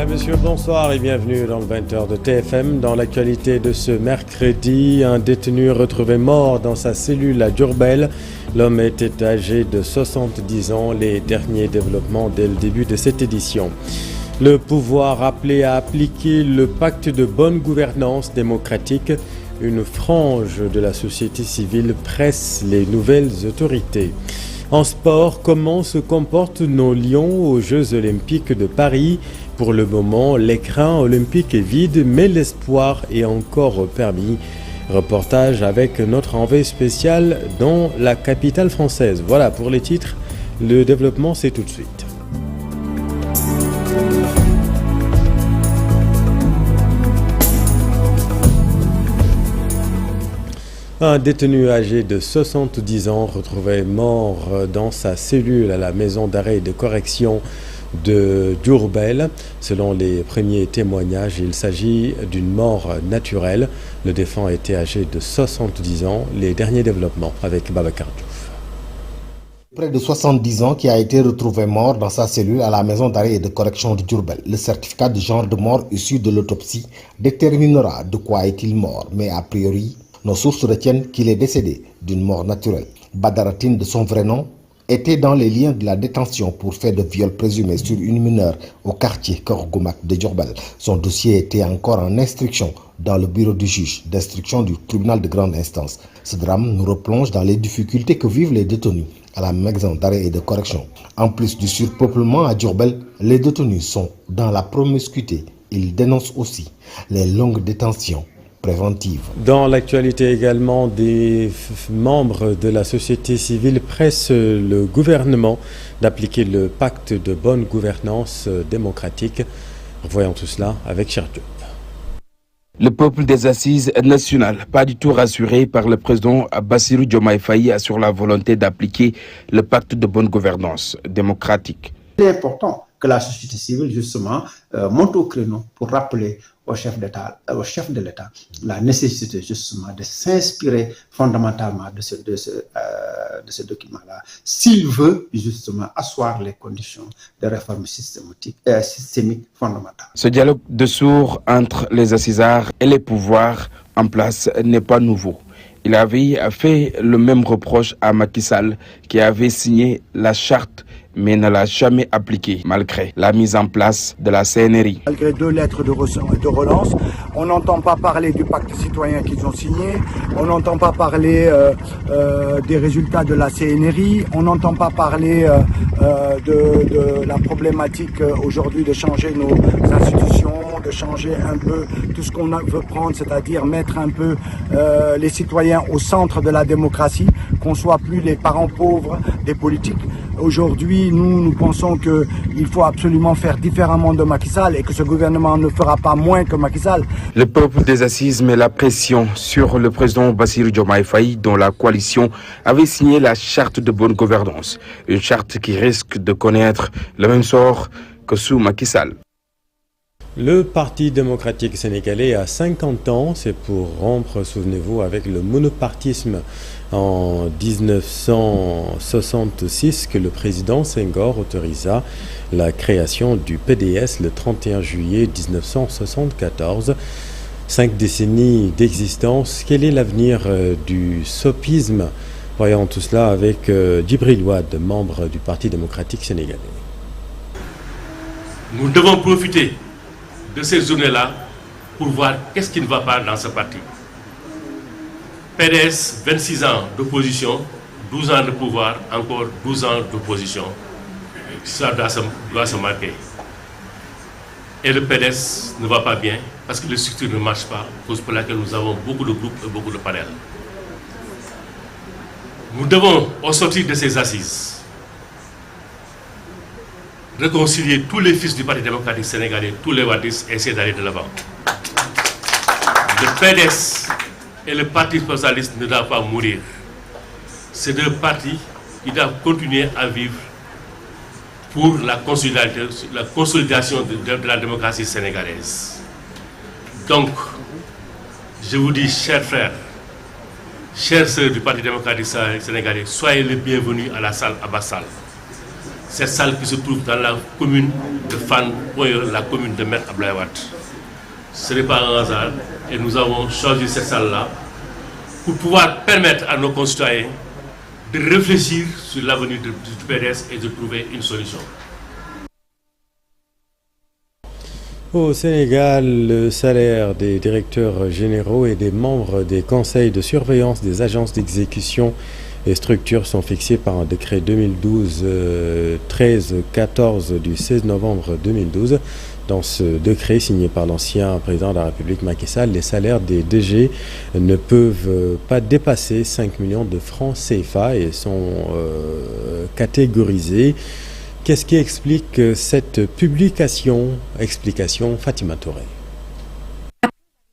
Mesdames, Messieurs, bonsoir et bienvenue dans le 20h de TFM. Dans l'actualité de ce mercredi, un détenu retrouvé mort dans sa cellule à Diourbel. L'homme était âgé de 70 ans. Les derniers développements dès le début de cette édition. Le pouvoir appelé à appliquer le pacte de bonne gouvernance démocratique. Une frange de la société civile presse les nouvelles autorités. En sport, comment se comportent nos lions aux Jeux Olympiques de Paris? Pour le moment, l'écrin olympique est vide, mais l'espoir est encore permis. Reportage avec notre envoyé spécial dans la capitale française. Voilà pour les titres. Le développement, c'est tout de suite. Un détenu âgé de 70 ans retrouvé mort dans sa cellule à la maison d'arrêt et de correction de Diourbel. Selon les premiers témoignages, il s'agit d'une mort naturelle. Le défunt était âgé de 70 ans. Les derniers développements avec Babacar Diouf. Près de 70 ans qui a été retrouvé mort dans sa cellule à la maison d'arrêt et de correction de Diourbel. Le certificat de genre de mort issu de l'autopsie déterminera de quoi est-il mort, mais a priori, nos sources retiennent qu'il est décédé d'une mort naturelle. Badaratine, de son vrai nom, était dans les liens de la détention pour fait de viol présumé sur une mineure au quartier Korgoumak de Diourbel. Son dossier était encore en instruction dans le bureau du juge d'instruction du tribunal de grande instance. Ce drame nous replonge dans les difficultés que vivent les détenus à la maison d'arrêt et de correction. En plus du surpeuplement à Diourbel, les détenus sont dans la promiscuité. Ils dénoncent aussi les longues détentions préventive. Dans l'actualité également, des membres de la société civile pressent le gouvernement d'appliquer le pacte de bonne gouvernance démocratique. Voyons tout cela avec Cheikh Diop. Le peuple des assises nationales, pas du tout rassuré par le président Bassirou Diomaye Faye sur la volonté d'appliquer le pacte de bonne gouvernance démocratique. Il est important que la société civile, justement, monte au créneau pour rappeler au chef de l'État, la nécessité, justement, de s'inspirer fondamentalement de ce document-là, s'il veut, justement, asseoir les conditions de réforme systémique fondamentale. Ce dialogue de sourds entre les assisards et les pouvoirs en place n'est pas nouveau. Il avait fait le même reproche à Macky Sall, qui avait signé la charte mais ne l'a jamais appliquée, malgré la mise en place de la CNRI. Malgré 2 lettres de relance, on n'entend pas parler du pacte citoyen qu'ils ont signé, on n'entend pas parler des résultats de la CNRI, on n'entend pas parler de la problématique aujourd'hui de changer nos institutions, de changer un peu tout ce qu'on veut prendre, c'est-à-dire mettre un peu les citoyens au centre de la démocratie, qu'on soit plus les parents pauvres des politiques. Aujourd'hui, nous pensons qu'il faut absolument faire différemment de Macky Sall et que ce gouvernement ne fera pas moins que Macky Sall. Le peuple des assises met la pression sur le président Bassirou Diomaye Faye, dont la coalition avait signé la charte de bonne gouvernance. Une charte qui risque de connaître le même sort que sous Macky Sall. Le Parti démocratique sénégalais a 50 ans, c'est pour rompre, souvenez-vous, avec le monopartisme en 1966 que le président Senghor autorisa la création du PDS le 31 juillet 1974. 5 décennies d'existence, quel est l'avenir du sopisme? Voyons tout cela avec Djibril Ouad, membre du Parti démocratique sénégalais. Nous devons profiter de ces journées-là pour voir qu'est-ce qui ne va pas dans ce parti. PDS, 26 ans d'opposition, 12 ans de pouvoir, encore 12 ans d'opposition. Ça doit se marquer. Et le PDS ne va pas bien parce que les structures ne marchent pas, cause pour laquelle nous avons beaucoup de groupes et beaucoup de panels. Nous devons, au sortir de ces assises, réconcilier tous les fils du Parti démocratique sénégalais, tous les wadistes, et essayer d'aller de l'avant. Le PDS et le Parti socialiste ne doivent pas mourir. Ces 2 partis qui doivent continuer à vivre pour la consolidation de la démocratie sénégalaise. Donc, je vous dis, chers frères, chères sœurs du Parti démocratique sénégalais, soyez les bienvenus à la salle Abbas Sall. cette salle qui se trouve dans la commune de Fann, la commune de Maître Abdoulaye Wade. Ce n'est pas un hasard et nous avons choisi cette salle-là pour pouvoir permettre à nos concitoyens de réfléchir sur l'avenir du PDS et de trouver une solution. Au Sénégal, le salaire des directeurs généraux et des membres des conseils de surveillance des agences d'exécution et structures sont fixés par un décret 2012-13-14 du 16 novembre 2012. Dans ce décret signé par l'ancien président de la République Macky Sall, les salaires des DG ne peuvent pas dépasser 5 millions de francs CFA et sont catégorisés. Qu'est-ce qui explique cette publication? Explication Fatima Touré.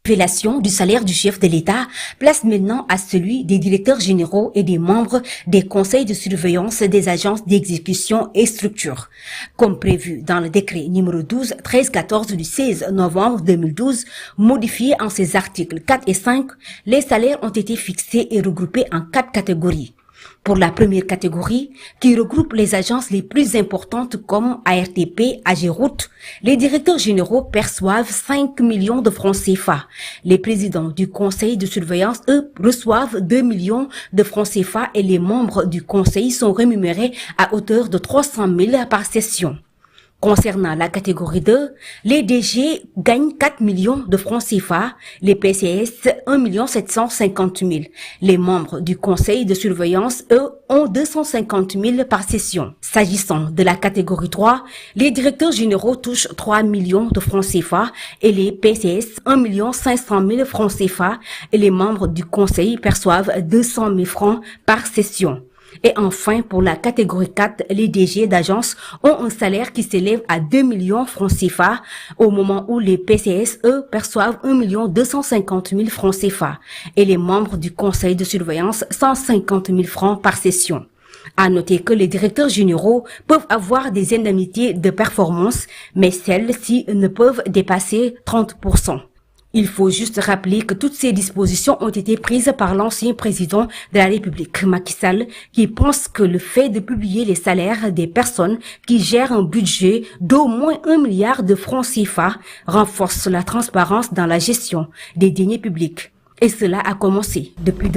La révélation du salaire du chef de l'État place maintenant à celui des directeurs généraux et des membres des conseils de surveillance des agences d'exécution et structures. Comme prévu dans le décret numéro 12-13-14 du 16 novembre 2012, modifié en ses articles 4 et 5, les salaires ont été fixés et regroupés en 4 catégories. Pour la première catégorie, qui regroupe les agences les plus importantes comme ARTP, AGEROUTE, les directeurs généraux perçoivent 5 millions de francs CFA. Les présidents du conseil de surveillance, eux, reçoivent 2 millions de francs CFA et les membres du conseil sont rémunérés à hauteur de 300 000 par session. Concernant la catégorie 2, les DG gagnent 4 millions de francs CFA, les PCS 1 750 000. Les membres du conseil de surveillance, eux, ont 250 000 par session. S'agissant de la catégorie 3, les directeurs généraux touchent 3 millions de francs CFA et les PCS 1 500 000 francs CFA et les membres du conseil perçoivent 200 000 francs par session. Et enfin, pour la catégorie 4, les DG d'agence ont un salaire qui s'élève à 2 millions francs CFA, au moment où les PCS, eux, perçoivent 1 250 000 francs CFA, et les membres du conseil de surveillance 150 000 francs par session. À noter que les directeurs généraux peuvent avoir des indemnités de performance, mais celles-ci ne peuvent dépasser 30%. Il faut juste rappeler que toutes ces dispositions ont été prises par l'ancien président de la République, Macky Sall, qui pense que le fait de publier les salaires des personnes qui gèrent un budget d'au moins 1 milliard de francs CFA renforce la transparence dans la gestion des deniers publics. Et cela a commencé depuis...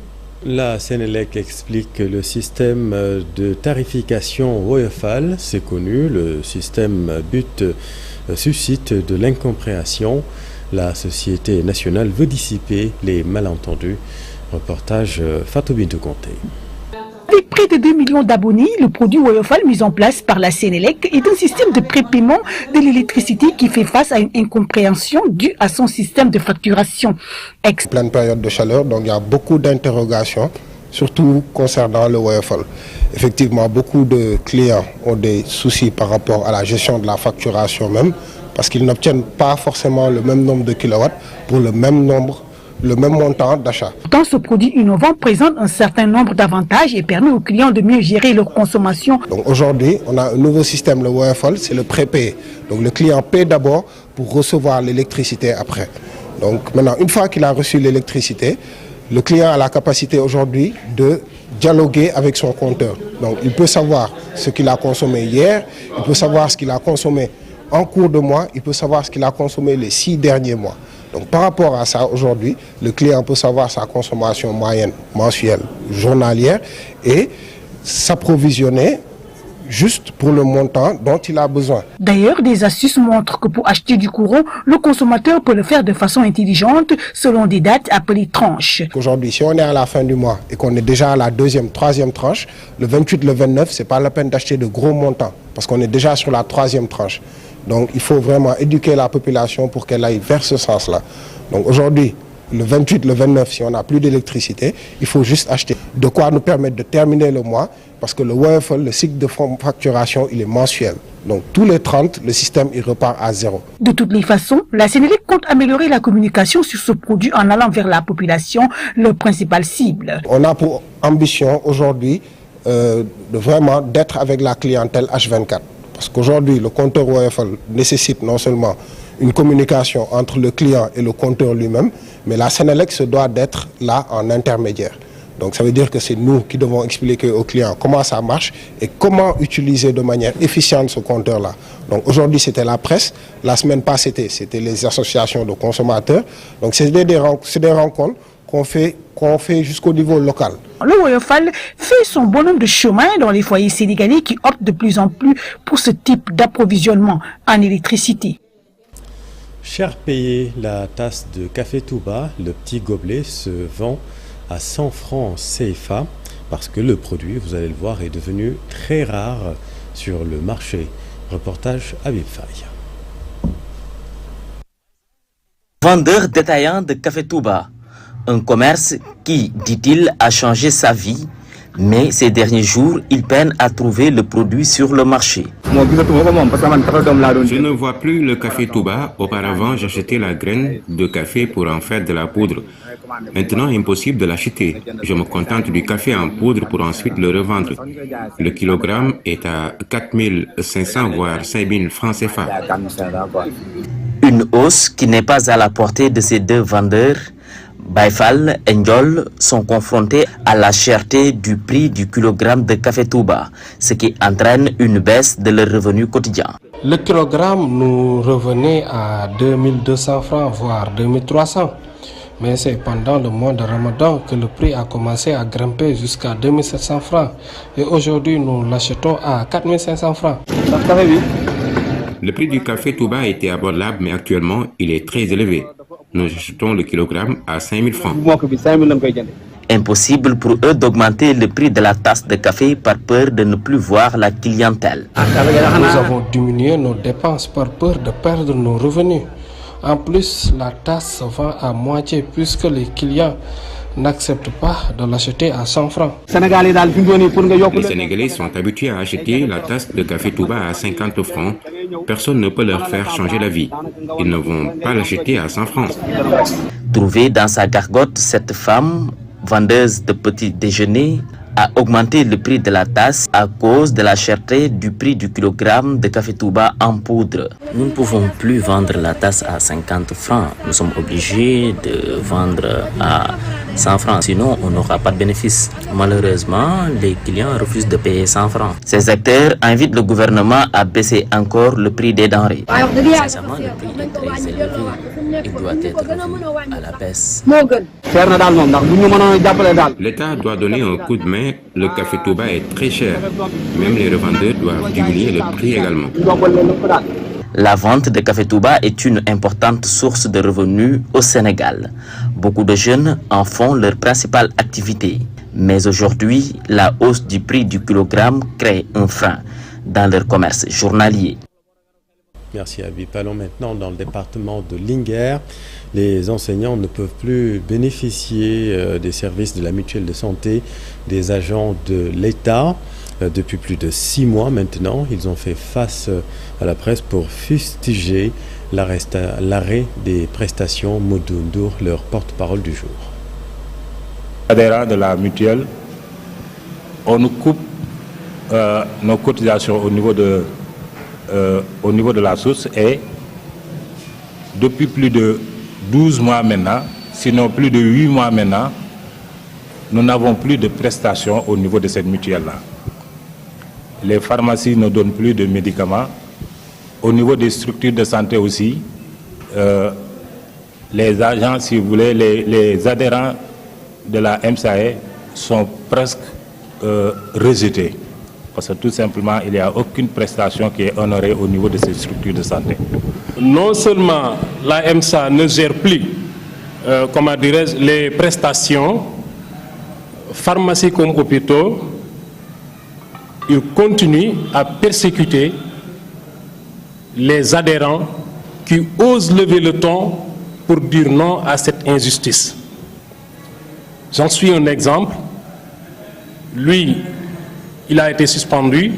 La Sénélec explique que le système de tarification Woyofal, c'est connu, le système but suscite de l'incompréhension. La société nationale veut dissiper les malentendus. Reportage Fatou Bintou Conté. Avec près de 2 millions d'abonnés, le produit Woyofal mis en place par la Sénélec est un système de prépaiement de l'électricité qui fait face à une incompréhension due à son système de facturation. Pleine période de chaleur, donc il y a beaucoup d'interrogations, surtout concernant le Woyofal. Effectivement, beaucoup de clients ont des soucis par rapport à la gestion de la facturation même, parce qu'ils n'obtiennent pas forcément le même nombre de kilowatts pour le même montant d'achat. Dans ce produit innovant présente un certain nombre d'avantages et permet aux clients de mieux gérer leur consommation. Donc aujourd'hui, on a un nouveau système, le Woyofal, c'est le prépayé. Donc le client paie d'abord pour recevoir l'électricité après. Donc maintenant, une fois qu'il a reçu l'électricité, le client a la capacité aujourd'hui de dialoguer avec son compteur. Donc il peut savoir ce qu'il a consommé hier, il peut savoir ce qu'il a consommé en cours de mois, il peut savoir ce qu'il a consommé les 6 derniers mois. Donc par rapport à ça, aujourd'hui, le client peut savoir sa consommation moyenne, mensuelle, journalière et s'approvisionner juste pour le montant dont il a besoin. D'ailleurs, des astuces montrent que pour acheter du courant, le consommateur peut le faire de façon intelligente selon des dates appelées tranches. Aujourd'hui, si on est à la fin du mois et qu'on est déjà à la 2e, 3e tranche, le 28, le 29, ce n'est pas la peine d'acheter de gros montants parce qu'on est déjà sur la 3e tranche. Donc il faut vraiment éduquer la population pour qu'elle aille vers ce sens-là. Donc aujourd'hui, le 28, le 29, si on n'a plus d'électricité, il faut juste acheter. De quoi nous permettre de terminer le mois, parce que le Woyofal, le cycle de facturation, il est mensuel. Donc tous les 30, le système il repart à 0. De toutes les façons, la Sénélec compte améliorer la communication sur ce produit en allant vers la population, leur principale cible. On a pour ambition aujourd'hui d'être avec la clientèle H24. Parce qu'aujourd'hui, le compteur Woyofal nécessite non seulement une communication entre le client et le compteur lui-même, mais la Sénélec se doit d'être là en intermédiaire. Donc ça veut dire que c'est nous qui devons expliquer aux clients comment ça marche et comment utiliser de manière efficiente ce compteur-là. Donc aujourd'hui c'était la presse, la semaine passée c'était les associations de consommateurs. Donc c'est des rencontres qu'on fait jusqu'au niveau local. Le Woyofal fait son bonhomme de chemin dans les foyers sénégalais qui optent de plus en plus pour ce type d'approvisionnement en électricité. Cher payé, la tasse de café Touba, le petit gobelet, se vend à 100 francs CFA parce que le produit, vous allez le voir, est devenu très rare sur le marché. Reportage Habib Faye. Vendeur détaillant de café Touba, un commerce qui, dit-il, a changé sa vie, mais ces derniers jours, il peine à trouver le produit sur le marché. Je ne vois plus le café Touba. Auparavant, j'achetais la graine de café pour en faire de la poudre. Maintenant, impossible de l'acheter. Je me contente du café en poudre pour ensuite le revendre. Le kilogramme est à 4500 voire 5000 francs CFA. Une hausse qui n'est pas à la portée de ces deux vendeurs. Baïfal et Ndiol sont confrontés à la cherté du prix du kilogramme de café Touba, ce qui entraîne une baisse de leur revenu quotidien. Le kilogramme nous revenait à 2200 francs, voire 2300. Mais c'est pendant le mois de Ramadan que le prix a commencé à grimper jusqu'à 2700 francs. Et aujourd'hui, nous l'achetons à 4500 francs. Le prix du café Touba était abordable, mais actuellement, il est très élevé. Nous achetons le kilogramme à 5000 francs. Impossible pour eux d'augmenter le prix de la tasse de café par peur de ne plus voir la clientèle. Nous avons diminué nos dépenses par peur de perdre nos revenus. En plus, la tasse se vend à moitié puisque les clients n'acceptent pas de l'acheter à 100 francs. Les Sénégalais sont habitués à acheter la tasse de café Touba à 50 francs. Personne ne peut leur faire changer la vie. Ils ne vont pas l'acheter à 100 francs. Trouvée dans sa gargote, cette femme, vendeuse de petits déjeuners, a augmenté le prix de la tasse à cause de la cherté du prix du kilogramme de café Touba en poudre. Nous ne pouvons plus vendre la tasse à 50 francs. Nous sommes obligés de vendre à 100 francs, sinon on n'aura pas de bénéfice. Malheureusement, les clients refusent de payer 100 francs. Ces acteurs invitent le gouvernement à baisser encore le prix des denrées. Sincèrement, le prix est très élevé. Il doit être revu à la baisse. L'État doit donner un coup de main. Le café Touba est très cher. Même les revendeurs doivent diminuer le prix également. La vente de café Touba est une importante source de revenus au Sénégal. Beaucoup de jeunes en font leur principale activité. Mais aujourd'hui, la hausse du prix du kilogramme crée un frein dans leur commerce journalier. Merci Habib. Allons maintenant dans le département de Linguère. Les enseignants ne peuvent plus bénéficier des services de la mutuelle de santé des agents de l'État. Depuis plus de 6 mois maintenant, ils ont fait face à la presse pour fustiger l'arrêt des prestations. Modou Ndour, leur porte-parole du jour. Adhérents de la mutuelle, on nous coupe nos cotisations au niveau de la source et depuis plus de 12 mois maintenant, sinon plus de 8 mois maintenant, nous n'avons plus de prestations au niveau de cette mutuelle-là. Les pharmacies ne donnent plus de médicaments. Au niveau des structures de santé aussi, les agents, si vous voulez, les adhérents de la MSAE sont presque rejetés. Parce que tout simplement, il n'y a aucune prestation qui est honorée au niveau de ces structures de santé. Non seulement la MSA ne gère plus, les prestations, pharmacie comme hôpitaux, ils continuent à persécuter les adhérents qui osent lever le ton pour dire non à cette injustice. J'en suis un exemple. Lui, il a été suspendu.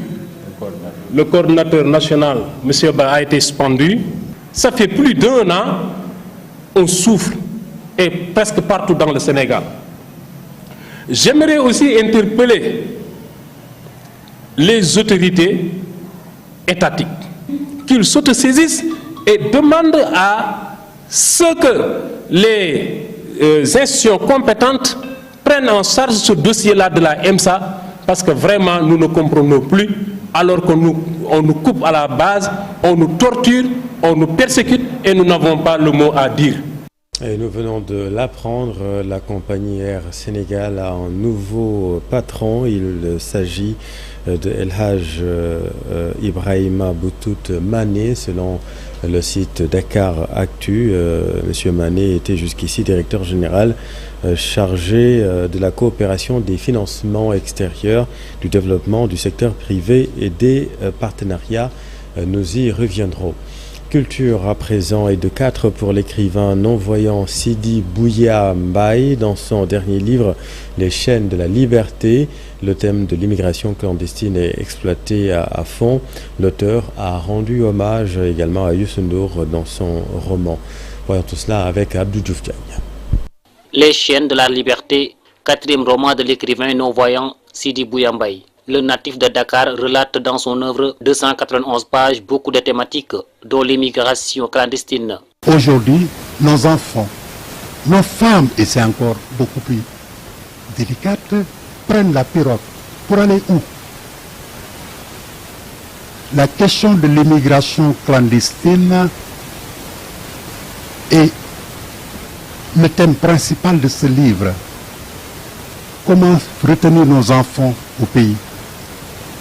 Le coordinateur national, M. Ba, a été suspendu. Ça fait plus d'1 an, on souffre, et presque partout dans le Sénégal. J'aimerais aussi interpeller les autorités étatiques, qu'ils s'autosaisissent et demandent à ce que les institutions compétentes prenne en charge ce dossier-là de la EMSA, parce que vraiment nous ne comprenons plus, alors qu'on nous coupe à la base, on nous torture, on nous persécute et nous n'avons pas le mot à dire. Et nous venons de l'apprendre, la compagnie Air Sénégal a un nouveau patron. Il s'agit de El Hadj Ibrahima Boutout Mané, selon le site Dakar Actu. Monsieur Mané était jusqu'ici directeur général chargé de la coopération des financements extérieurs, du développement du secteur privé et des partenariats. Nous y reviendrons. Culture à présent et de 4 pour l'écrivain non-voyant Sidi Bouya Mbaye dans son dernier livre Les chaînes de la liberté. Le thème de l'immigration clandestine est exploité à fond. L'auteur a rendu hommage également à Youssou N'Dour dans son roman. Voyons tout cela avec Abdou Diouf Diagne. Les chaînes de la liberté, 4e roman de l'écrivain non-voyant Sidi Bouya Mbaye. Le natif de Dakar relate dans son œuvre 291 pages beaucoup de thématiques, dont l'immigration clandestine. Aujourd'hui, nos enfants, nos femmes, et c'est encore beaucoup plus délicat, prennent la pirogue pour aller où? La question de l'immigration clandestine est le thème principal de ce livre. Comment retenir nos enfants au pays?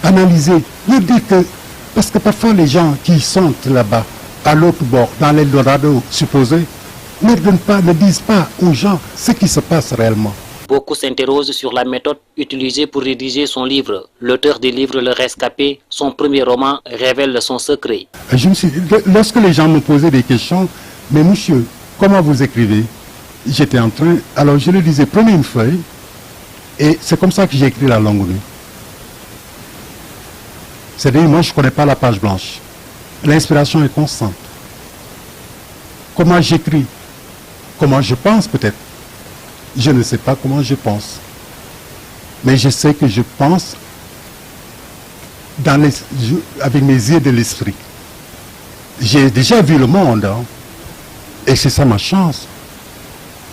Analyser, leur dire que, parce que parfois les gens qui sont là-bas, à l'autre bord, dans l'Eldorado supposé, ne disent pas aux gens ce qui se passe réellement. Beaucoup s'interrogent sur la méthode utilisée pour rédiger son livre. L'auteur du livre Le Rescapé, son premier roman, révèle son secret. Lorsque les gens me posaient des questions, mais monsieur, comment vous écrivez? J'étais en train, alors je lui disais, prenez une feuille, et c'est comme ça que j'ai écrit La Longue Nuit. C'est-à-dire, moi, je ne connais pas la page blanche. L'inspiration est constante. Comment j'écris? Comment je pense, peut-être? Je ne sais pas comment je pense. Mais je sais que je pense avec mes yeux de l'esprit. J'ai déjà vu le monde, hein, et c'est ça ma chance.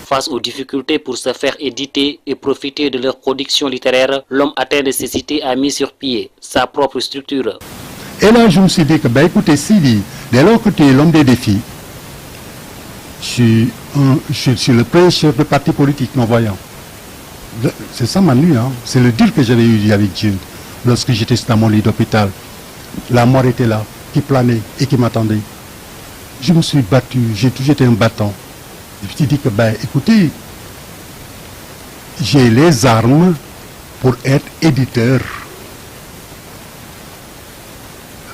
Face aux difficultés pour se faire éditer et profiter de leur production littéraire, l'homme atteint de cécité a mis sur pied sa propre structure. Et là, je me suis dit que, écoutez, Sidi, dès lors que tu es l'homme des défis, je suis le premier chef de parti politique non-voyant. C'est ça ma nuit, hein. C'est le deal que j'avais eu avec Dieu lorsque j'étais dans mon lit d'hôpital. La mort était là, qui planait et qui m'attendait. Je me suis battu, j'ai toujours été un battant. Je me suis dit que, écoutez, j'ai les armes pour être éditeur.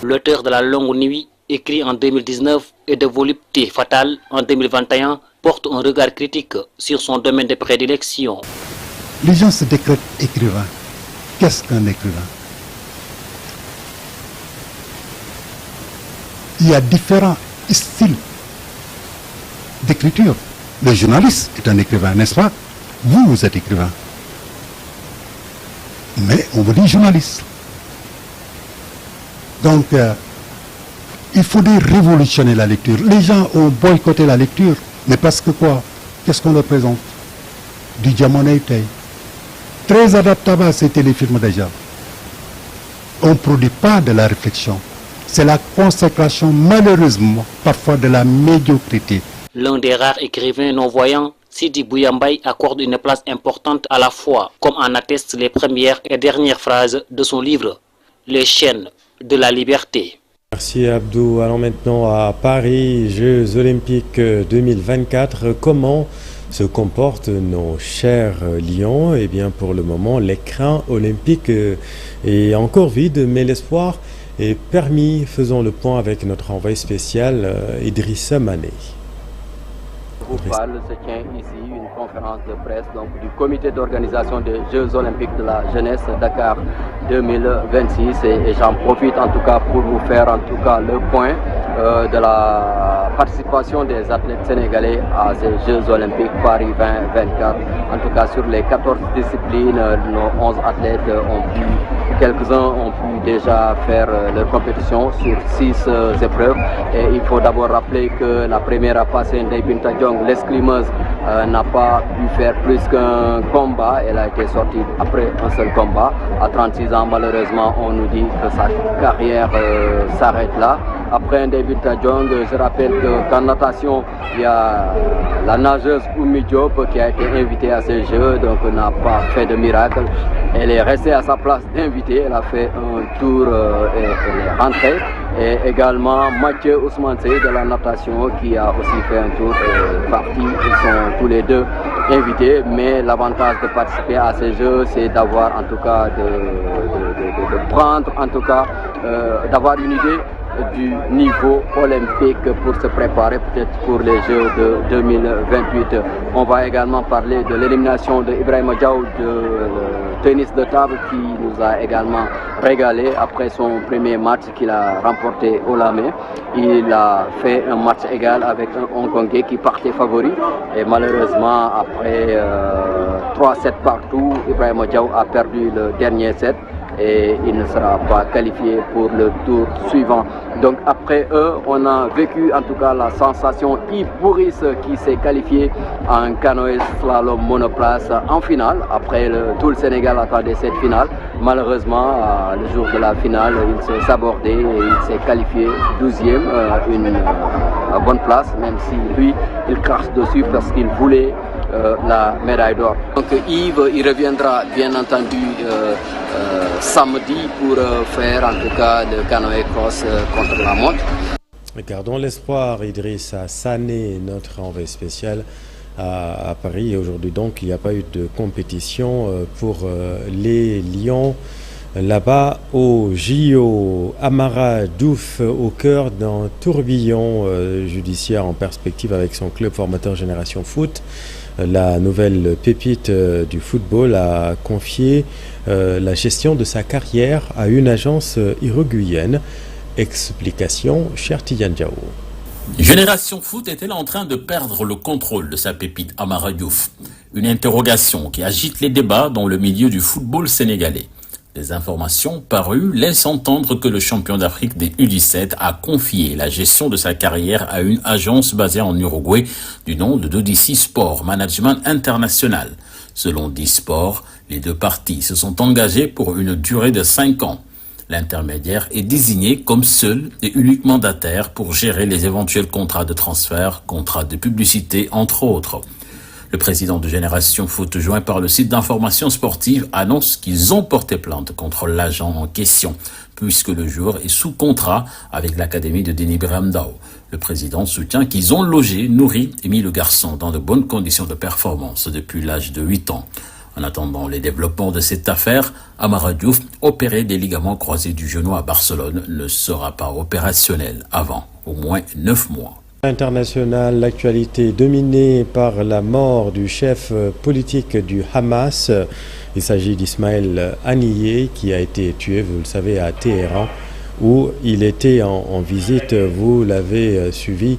L'auteur de La Longue Nuit, écrit en 2019, et de Volupté Fatale en 2021, porte un regard critique sur son domaine de prédilection. Les gens se décrètent écrivains. Qu'est-ce qu'un écrivain? Il y a différents styles d'écriture. Le journaliste est un écrivain, n'est-ce pas? Vous êtes écrivain. Mais on vous dit journaliste. Donc, il faudrait révolutionner la lecture. Les gens ont boycotté la lecture, mais parce que quoi? Qu'est-ce qu'on leur présente? Du Diamoneité. Très adaptable à ces téléfilms déjà. On ne produit pas de la réflexion. C'est la consécration, malheureusement, parfois de la médiocrité. L'un des rares écrivains non-voyants, Sidi Bouya Mbaye accorde une place importante à la fois, comme en attestent les premières et dernières phrases de son livre, Les chaînes de la liberté. Merci Abdou. Allons maintenant à Paris, Jeux Olympiques 2024. Comment se comportent nos chers lions? Eh bien, pour le moment, l'écran olympique est encore vide, mais l'espoir est permis. Faisons le point avec notre envoyé spécial, Idrissa Mané. Se tient ici une conférence de presse du comité d'organisation des Jeux Olympiques de la jeunesse Dakar 2026 et j'en profite en tout cas pour vous faire en tout cas le point de la participation des athlètes sénégalais à ces Jeux olympiques Paris 2024. En tout cas, sur les 14 disciplines, nos 11 athlètes quelques-uns ont pu déjà faire leur compétition sur 6 épreuves. Et il faut d'abord rappeler que la première à passer, Ndeye Binta Diong, l'escrimeuse, n'a pas pu faire plus qu'un combat. Elle a été sortie après un seul combat. À 36 ans, malheureusement, on nous dit que sa carrière s'arrête là. Après Ndeye Binta Diong, je rappelle qu'en natation, il y a la nageuse Oumi Diop qui a été invitée à ces Jeux, donc n'a pas fait de miracle. Elle est restée à sa place d'invitée, elle a fait un tour et elle est rentrée. Et également Mathieu Ousmane Sey de la natation qui a aussi fait un tour et est parti. Ils sont tous les deux invités, mais l'avantage de participer à ces Jeux, c'est d'avoir en tout cas de prendre, en tout cas d'avoir une idée du niveau olympique pour se préparer peut-être pour les Jeux de 2028. On va également parler de l'élimination de Ibrahima Diaw de tennis de table qui nous a également régalé après son premier match qu'il a remporté au Lamé. Il a fait un match égal avec un Hongkongais qui partait favori et malheureusement après 3-7 partout, Ibrahima Diaw a perdu le dernier set et il ne sera pas qualifié pour le tour suivant. Donc après eux, on a vécu en tout cas la sensation Yves Bourris qui s'est qualifié en canoë slalom monoplace en finale. Après tout le Sénégal attendait cette finale. Malheureusement, le jour de la finale, il s'est sabordé et il s'est qualifié 12e, une bonne place, même si lui, il crache dessus parce qu'il voulait la médaille d'or. Donc Yves, il reviendra bien entendu samedi pour faire en tout cas le canoë cross contre la montre. Gardons l'espoir, Idrissa Sané, notre envoyé spécial à Paris. Et aujourd'hui donc, il n'y a pas eu de compétition pour les Lions. Là-bas au JO, Amara Diouf au cœur d'un tourbillon judiciaire en perspective avec son club formateur Génération Foot. La nouvelle pépite du football a confié la gestion de sa carrière à une agence uruguayenne. Explication, cher Tidiane Diaw. Génération Foot est-elle en train de perdre le contrôle de sa pépite Amara Diouf? Une interrogation qui agite les débats dans le milieu du football sénégalais. Des informations parues laissent entendre que le champion d'Afrique des U17 a confié la gestion de sa carrière à une agence basée en Uruguay du nom de Dodici Sport Management International. Selon D-Sport, les deux parties se sont engagées pour une durée de 5 ans. L'intermédiaire est désigné comme seul et unique mandataire pour gérer les éventuels contrats de transfert, contrats de publicité, entre autres. Le président de Génération Foot, joint par le site d'information sportive, annonce qu'ils ont porté plainte contre l'agent en question, puisque le joueur est sous contrat avec l'académie de Denis Biramdao. Le président soutient qu'ils ont logé, nourri et mis le garçon dans de bonnes conditions de performance depuis l'âge de 8 ans. En attendant les développements de cette affaire, Amara Diouf, opéré des ligaments croisés du genou à Barcelone, ne sera pas opérationnel avant au moins 9 mois. International, l'actualité dominée par la mort du chef politique du Hamas. Il s'agit d'Ismaël Haniyeh qui a été tué, vous le savez, à Téhéran, où il était en visite. Vous l'avez suivi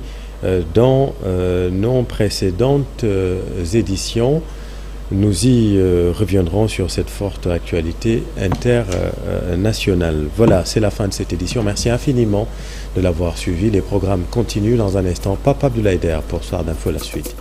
dans nos précédentes éditions. Nous y reviendrons sur cette forte actualité internationale. Voilà, c'est la fin de cette édition. Merci infiniment de l'avoir suivi. Les programmes continuent dans un instant. Papa Abdoulaye Der pour Soir d'Info, la suite.